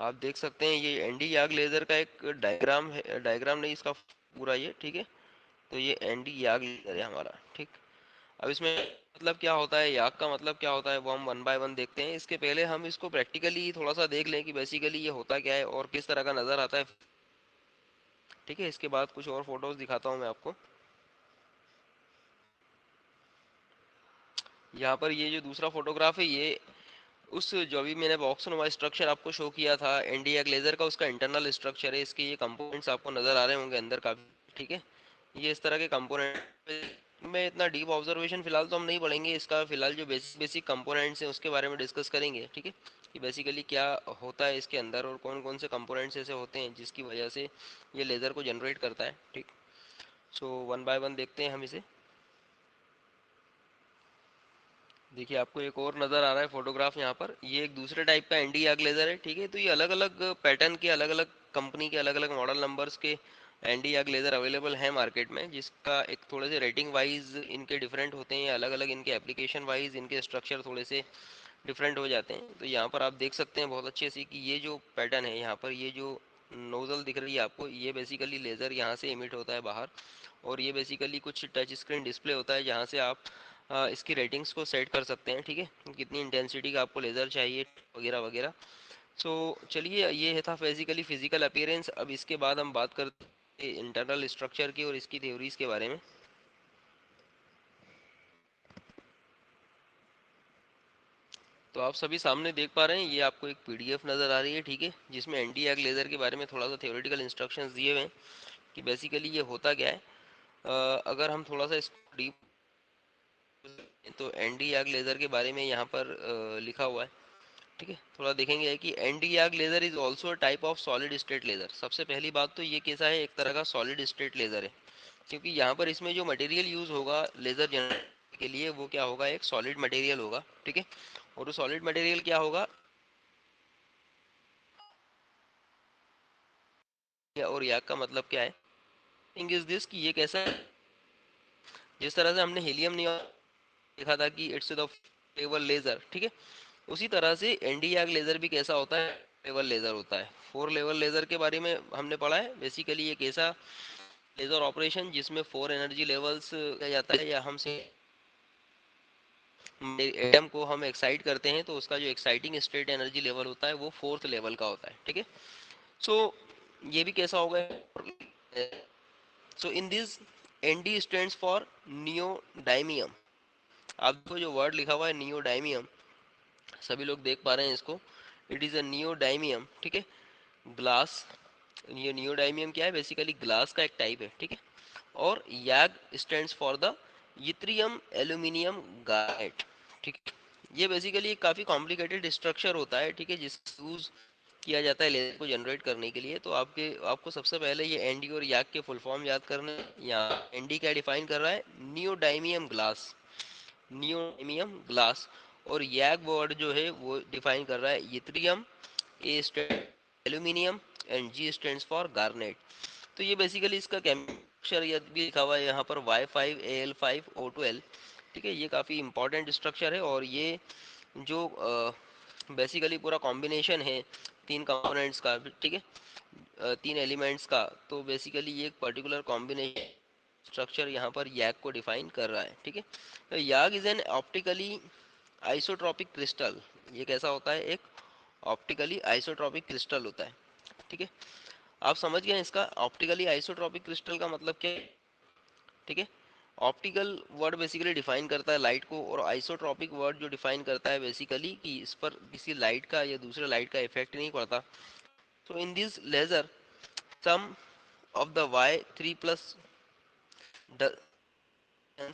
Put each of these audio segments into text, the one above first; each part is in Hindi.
आप देख सकते हैं ये एंडी याग लेजर का एक डायग्राम है, डायग्राम नहीं इसका पूरा ये, ठीक है। तो ये एंडी याग लेजर है हमारा, ठीक। अब इसमें मतलब क्या होता है, याग का मतलब क्या होता है, वो हम वन बाय वन देखते हैं। इसके पहले हम इसको प्रैक्टिकली थोड़ा सा देख लें कि बेसिकली ये होता क्या है और किस तरह का नज़र आता है, ठीक है। इसके बाद कुछ और फोटोज दिखाता हूँ मैं आपको। यहाँ पर ये जो दूसरा फोटोग्राफ है, ये उस जो अभी मैंने बॉक्स नुमा स्ट्रक्चर आपको शो किया था एनडीए ग्लेजर का, उसका इंटरनल स्ट्रक्चर है। इसके ये कंपोनेंट्स आपको नज़र आ रहे होंगे अंदर का, ठीक है। ये इस तरह के कंपोनेंट में इतना डीप ऑब्जर्वेशन फिलहाल तो हम नहीं पढ़ेंगे इसका। फिलहाल जो बेसिक बेसिक कंपोनेंट्स हैं उसके बारे में डिस्कस करेंगे, ठीक है, कि बेसिकली क्या होता है इसके अंदर और कौन कौन से कंपोनेंट्स ऐसे होते हैं जिसकी वजह से ये लेज़र को जनरेट करता है, ठीक। सो वन बाय वन देखते हैं हम इसे। देखिए आपको एक और नज़र आ रहा है फोटोग्राफ यहाँ पर, ये एक दूसरे टाइप का एनडी या ग्लेजर है, ठीक है। तो ये अलग अलग पैटर्न के, अलग अलग कंपनी के, अलग अलग मॉडल नंबर्स के एनडी या ग्लेजर अवेलेबल हैं मार्केट में, जिसका एक थोड़े से रेटिंग वाइज इनके डिफरेंट होते हैं, अलग अलग इनके एप्लीकेशन वाइज इनके स्ट्रक्चर थोड़े से डिफरेंट हो जाते हैं। तो यहाँ पर आप देख सकते हैं बहुत अच्छे से कि ये जो पैटर्न है यहाँ पर, ये जो नोजल दिख रही है आपको, ये बेसिकली लेज़र यहाँ से इमिट होता है बाहर, और ये बेसिकली कुछ टच स्क्रीन डिस्प्ले होता है जहाँ से आप इसकी रेटिंग्स को सेट कर सकते हैं, ठीक है, कितनी इंटेंसिटी का आपको लेज़र चाहिए वगैरह वगैरह। सो चलिए, ये था बेसिकली फिजिकल अपीयरेंस। अब इसके बाद हम बात करते हैं इंटरनल स्ट्रक्चर की और इसकी थ्योरीज के बारे में। तो आप सभी सामने देख पा रहे हैं, ये आपको एक पीडीएफ नज़र आ रही है, ठीक है, जिसमें एंटी एग लेज़र के बारे में थोड़ा सा थ्योरेटिकल इंस्ट्रक्शंस दिए हुए हैं कि बेसिकली ये होता क्या है। अगर हम थोड़ा सा इसको डीप, तो एंटी एग लेज़र के बारे में यहाँ पर लिखा हुआ है, ठीक है। थोड़ा देखेंगे कि anti egg laser is also type of solid state laser. सबसे पहली बात तो ये कैसा है, एक तरह का सॉलिड स्टेट लेज़र है, क्योंकि यहाँ पर इसमें जो मटेरियल यूज़ होगा लेज़र जनरेट के लिए, वो क्या होगा, एक सॉलिड मटेरियल होगा, ठीक है। और वो सॉलिड मटेरियल क्या होगा, और याक का मतलब क्या है, थिंग इज दिस कि ये कैसा है, जिस तरह से हमने हीलियम नियॉन देखा था कि इट्स द लेवल लेज़र, ठीक है, उसी तरह से एनडी याग लेज़र भी कैसा होता है, लेवल लेज़र होता है। फोर लेवल लेज़र के बारे में हमने पढ़ा है। बेसिकली ये कैसा लेज़र ऑपरेशन जिसमें फोर एनर्जी लेवल्स किया जाता है, या हम से एटम को हम एक्साइट करते हैं तो उसका जो एक्साइटिंग स्टेट एनर्जी लेवल होता है वो फोर्थ लेवल का होता है, ठीक है। सो ये भी कैसा होगा, so in this ND stands for neodymium. आपको जो वर्ड लिखा हुआ है नियोडाइमियम, सभी लोग देख पा रहे हैं इसको, इट इज़ अ नियोडाइमियम, ठीक है, ग्लास। ये नियोडाइमियम क्या है, बेसिकली ग्लास का एक टाइप है, ठीक है। और YAG stands for the yttrium aluminium garnet, ठीक है। ये बेसिकली एक काफ़ी कॉम्प्लिकेटेड स्ट्रक्चर होता है, ठीक है, जिसका यूज़ किया जाता है लेज़र को जनरेट करने के लिए। तो आपको सबसे पहले ये एनडी और याग के फुल फॉर्म याद करना है। यहाँ एनडी क्या डिफाइन कर रहा है, नियोडाइमियम ग्लास, नियोडाइमियम ग्लास। और याग वर्ड जो है वो डिफाइन कर रहा है yttrium, A stand aluminium, and G stands for garnet. तो ये बेसिकली इसका केमिस्ट्री भी लिखा हुआ है यहाँ पर, Y5Al5O2L, ठीक है। ये काफ़ी इंपॉर्टेंट स्ट्रक्चर है, और ये जो बेसिकली पूरा कॉम्बिनेशन है तीन कंपोनेंट्स का, ठीक है, तीन एलिमेंट्स का, तो बेसिकली ये एक पर्टिकुलर कॉम्बिनेशन स्ट्रक्चर यहाँ पर याग को डिफाइन कर रहा है, ठीक है। तो याग is an optically isotropic crystal. ये कैसा होता है, एक ऑप्टिकली आइसोट्रॉपिक क्रिस्टल होता है, ठीक है। आप समझ गए इसका ऑप्टिकली आइसोट्रॉपिक क्रिस्टल का मतलब क्या है, ठीक है। ऑप्टिकल वर्ड बेसिकली डिफाइन करता है लाइट को, और आइसोट्रॉपिक वर्ड जो डिफाइन करता है बेसिकली कि इस पर किसी लाइट का या दूसरे लाइट का इफेक्ट नहीं पड़ता। तो in this laser sum of the Y3+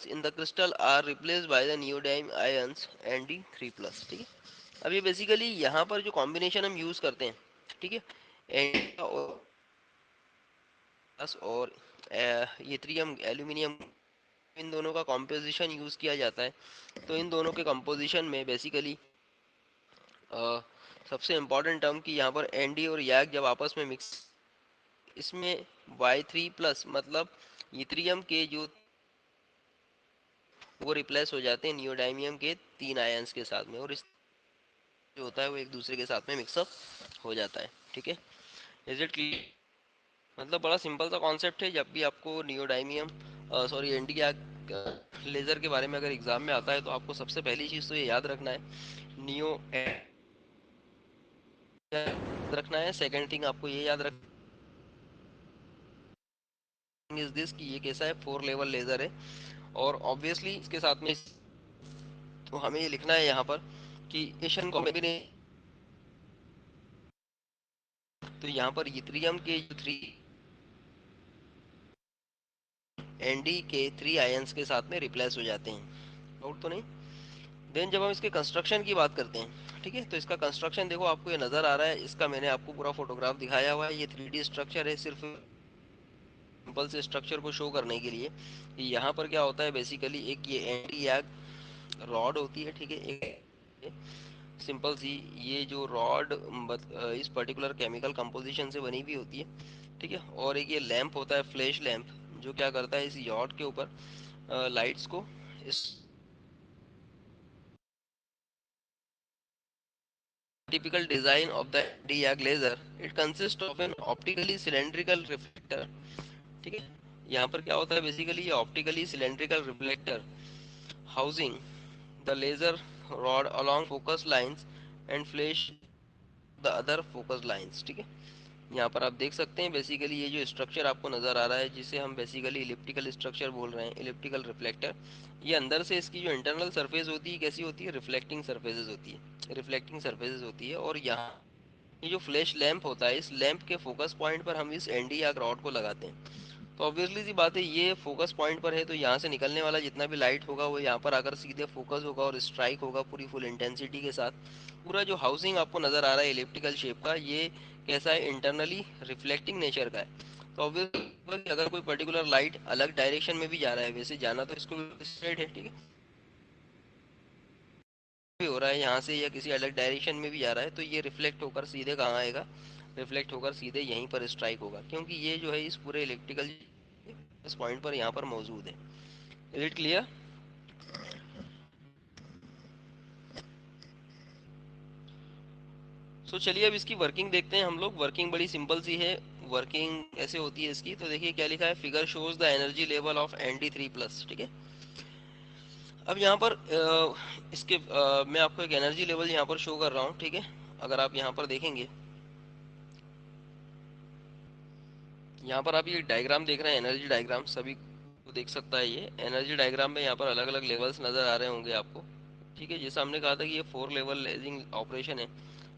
in the crystal are replaced by the neodymium ions Nd3+, ठीक है। अब ये बेसिकली यहाँ पर जो कॉम्बिनेशन हम यूज़ करते हैं, ठीक है, एंड और यट्रियम एल्यूमिनियम, इन दोनों का कॉम्पोजिशन यूज़ किया जाता है। तो इन दोनों के कंपोजिशन में बेसिकली सबसे इम्पॉर्टेंट टर्म की यहाँ पर एनडी और याग जब आपस में मिक्स, इसमें Y3+ मतलब यट्रियम के जो वो रिप्लेस हो जाते हैं नियोडाइमियम के तीन आयंस के साथ में, और इस जो होता है वो एक दूसरे के साथ में मिक्सअप हो जाता है। ठीक है, इज इट क्लियर? मतलब बड़ा सिंपल सा कॉन्सेप्ट है। जब भी आपको नियोडाइमियम सॉरी एनडीआर लेज़र के बारे में अगर एग्जाम में आता है तो आपको सबसे पहली चीज़ तो ये याद रखना है, नियो रखना है। सेकंड थिंग आपको ये याद रखना इज दिस कि ये कैसा है, 4 लेवल लेज़र है। और ऑब्वियसली इसके साथ में तो हमें ये लिखना है यहाँ पर कि एशन कॉम्बिनेशन, तो यहाँ पर इथ्रियम के 3 एनडी के 3 आयंस के साथ में रिप्लेस हो जाते हैं। डाउट तो नहीं? देन जब हम इसके कंस्ट्रक्शन की बात करते हैं, ठीक है, तो इसका कंस्ट्रक्शन देखो आपको ये नज़र आ रहा है, इसका मैंने आपको पूरा फोटोग्राफ दिखाया हुआ है। ये 3D स्ट्रक्चर है सिर्फ सिंपल से स्ट्रक्चर को शो करने के लिए। यहाँ पर क्या होता है बेसिकली, एक ये एंटी याग रॉड होती है, ठीक है, एक सिंपल सी ये जो रॉड इस पर्टिकुलर केमिकल कंपोजिशन से बनी हुई होती है, ठीक है। और एक ये लैंप होता है, फ्लैश लैंप, जो क्या करता है इस यॉट के ऊपर लाइट्स को इस typical design of the DIAG laser, it consists of an optically cylindrical reflector, ठीक है। यहाँ पर क्या होता है बेसिकली, ये optically cylindrical reflector housing the laser rod along focus lines and flash the other focus lines, ठीक है। यहाँ पर आप देख सकते हैं बेसिकली ये जो स्ट्रक्चर आपको नज़र आ रहा है, जिसे हम बेसिकली इलिप्टिकल स्ट्रक्चर बोल रहे हैं, इलिप्टिकल रिफ्लेक्टर, ये अंदर से इसकी जो इंटरनल सरफेस होती है कैसी होती है, रिफ्लेक्टिंग सरफेसेस होती है, रिफ्लेक्टिंग सरफेसेस होती है। और यहाँ ये जो फ्लैश लैंप होता है, इस लैंप के फोकस पॉइंट पर हम इस एनडी या रॉड को लगाते हैं। तो ऑब्वियसली सी बात है, ये फोकस पॉइंट पर है, तो यहाँ से निकलने वाला जितना भी लाइट होगा वो यहाँ पर आकर सीधे फोकस होगा और स्ट्राइक होगा पूरी फुल इंटेंसिटी के साथ। पूरा जो हाउसिंग आपको नज़र आ रहा है इलिप्टिकल शेप का, ये कैसा है, इंटरनली रिफ्लेक्टिंग नेचर का है। तो ऑब्वियसली अगर कोई पर्टिकुलर लाइट अलग डायरेक्शन में भी जा रहा है, वैसे जाना तो इसको स्ट्रेट है, ठीक है, भी हो रहा है यहाँ से या किसी अलग डायरेक्शन में भी जा रहा है, तो ये रिफ्लेक्ट होकर सीधे कहाँ आएगा, रिफ्लेक्ट होकर सीधे यहीं पर स्ट्राइक होगा, क्योंकि ये जो है इस पूरे इलेक्ट्रिकल इस पॉइंट पर यहाँ पर मौजूद है। Is it clear? सो चलिए अब इसकी वर्किंग देखते हैं हम लोग। वर्किंग बड़ी सिंपल सी है। वर्किंग कैसे होती है इसकी, तो देखिए क्या लिखा है, figure shows the energy level of ND3+, ठीक है। अब यहाँ पर इसके मैं आपको एक एनर्जी लेवल यहाँ पर शो कर रहा हूँ, ठीक है। अगर आप यहाँ पर देखेंगे, यहाँ पर आप ये डायग्राम देख रहे हैं, एनर्जी डायग्राम, सभी को देख सकता है ये एनर्जी डायग्राम में। यहाँ पर अलग अलग लेवल्स नज़र आ रहे होंगे आपको, ठीक है। जैसा हमने कहा था कि ये 4 लेवल लेजिंग ऑपरेशन है,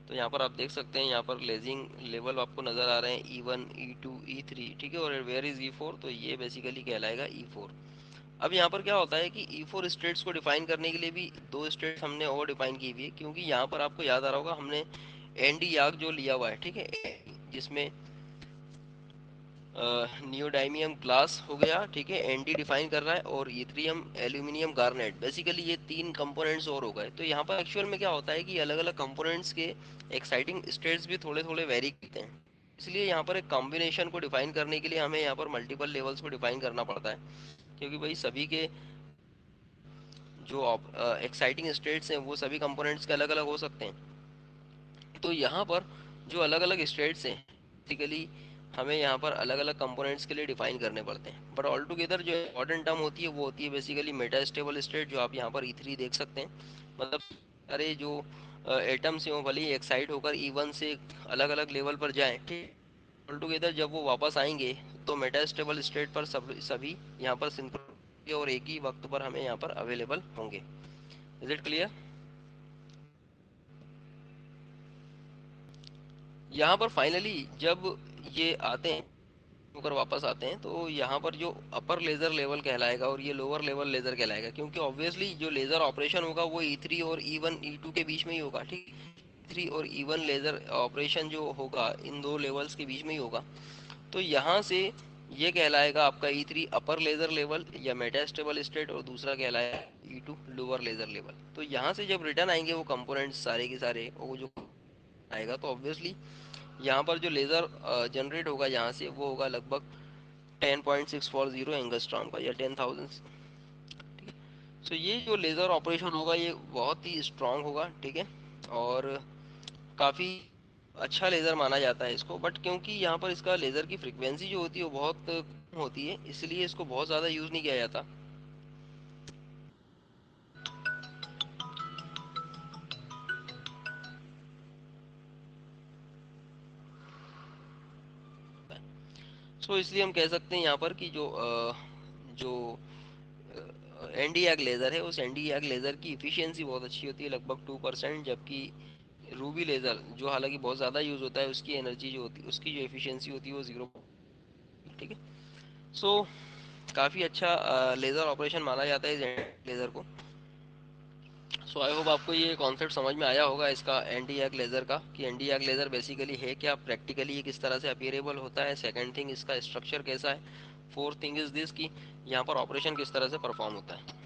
तो यहाँ पर आप देख सकते हैं, यहाँ पर लेजिंग लेवल आपको नज़र आ रहे हैं E1 E2 E3, ठीक है। और वेयर इज E4, तो ये बेसिकली कहलाएगा E4। अब यहाँ पर क्या होता है कि E4 स्टेट्स को डिफाइन करने के लिए भी दो स्टेट्स हमने और डिफाइन की हुई है, क्योंकि यहाँ पर आपको याद आ रहा होगा हमने एनडी याग जो लिया हुआ है, ठीक है, जिसमें नियोडाइमियम ग्लास हो गया, ठीक है, एनडी डिफाइन कर रहा है, और इथ्रियम एल्यूमिनियम गार्नेट, बेसिकली ये 3 कंपोनेंट्स और हो गए। तो यहाँ पर एक्चुअल में क्या होता है कि अलग अलग कंपोनेंट्स के एक्साइटिंग स्टेट्स भी थोड़े थोड़े वेरी करते हैं, इसलिए यहाँ पर एक कॉम्बिनेशन को डिफाइन करने के लिए हमें यहाँ पर मल्टीपल लेवल्स को डिफाइन करना पड़ता है, क्योंकि भाई सभी के जो एक्साइटिंग स्टेट्स हैं वो सभी कंपोनेंट्स के अलग अलग हो सकते हैं। तो यहाँ पर जो अलग अलग स्टेट्स हैं बेसिकली हमें यहाँ पर अलग अलग कंपोनेंट्स के लिए डिफाइन करने पड़ते हैं, बट ऑल टुगेदर जो इम्पोर्टेंट टर्म होती है वो होती है बेसिकली मेटा स्टेबल स्टेट, जो आप यहाँ पर E3 देख सकते हैं। मतलब अरे जो एटम्स हैं वो भले ही एक्साइट होकर E1 से अलग अलग लेवल पर जाएं, ठीक, ऑल टुगेदर जब वो वापस आएंगे तो मेटा स्टेबल स्टेट पर सभी यहाँ पर सिंक्रोन और एक ही वक्त पर हमें यहाँ पर अवेलेबल होंगे। Is it clear? यहाँ पर फाइनली जब ये आते हैं होकर वापस आते हैं, तो यहाँ पर जो अपर लेजर लेवल कहलाएगा और ये लोअर लेवल लेजर कहलाएगा, क्योंकि ऑब्वियसली जो लेजर ऑपरेशन होगा वो E3 और E1 E2 के बीच में ही होगा, ठीक। E3 और E1 लेजर ऑपरेशन जो होगा इन दो लेवल्स के बीच में ही होगा। तो यहाँ से ये कहलाएगा आपका E3 अपर लेजर लेवल या मेटास्टेबल स्टेट, और दूसरा कहलाएगा E2 लोअर लेजर लेवल। तो यहाँ से जब रिटर्न आएंगे वो कंपोनेंट्स सारे के सारे, वो जो आएगा, तो ऑब्वियसली यहाँ पर जो लेज़र जनरेट होगा यहाँ से वो होगा लगभग 10.640 एंगस्ट्रॉम का, या 10,000, ठीक है। सो ये जो लेज़र ऑपरेशन होगा ये बहुत ही स्ट्रांग होगा, ठीक है, और काफ़ी अच्छा लेज़र माना जाता है इसको, बट क्योंकि यहाँ पर इसका लेज़र की फ्रिक्वेंसी जो होती है वो बहुत कम होती है, इसलिए इसको बहुत ज़्यादा यूज़ नहीं किया जाता। सो इसलिए हम कह सकते हैं यहाँ पर कि जो एनडी-आर्क लेज़र है, उस एनडी-आर्क लेज़र की इफ़िशियंसी बहुत अच्छी होती है, लगभग 2%, जबकि रूबी लेज़र जो हालांकि बहुत ज़्यादा यूज़ होता है, उसकी एनर्जी जो होती है, उसकी जो एफिशिएंसी होती है वो 0। ठीक है। सो काफ़ी अच्छा लेज़र ऑपरेशन माना जाता है इस लेज़र को। सो आई होप आपको ये कॉन्सेप्ट समझ में आया होगा इसका एनडी-आर्क लेज़र का, कि एनडी-आर्क लेज़र बेसिकली है क्या, प्रैक्टिकली ये किस तरह से अपीयरेबल होता है, सेकंड थिंग इसका स्ट्रक्चर कैसा है, फोर्थ थिंग इज़ दिस कि यहाँ पर ऑपरेशन किस तरह से परफॉर्म होता है।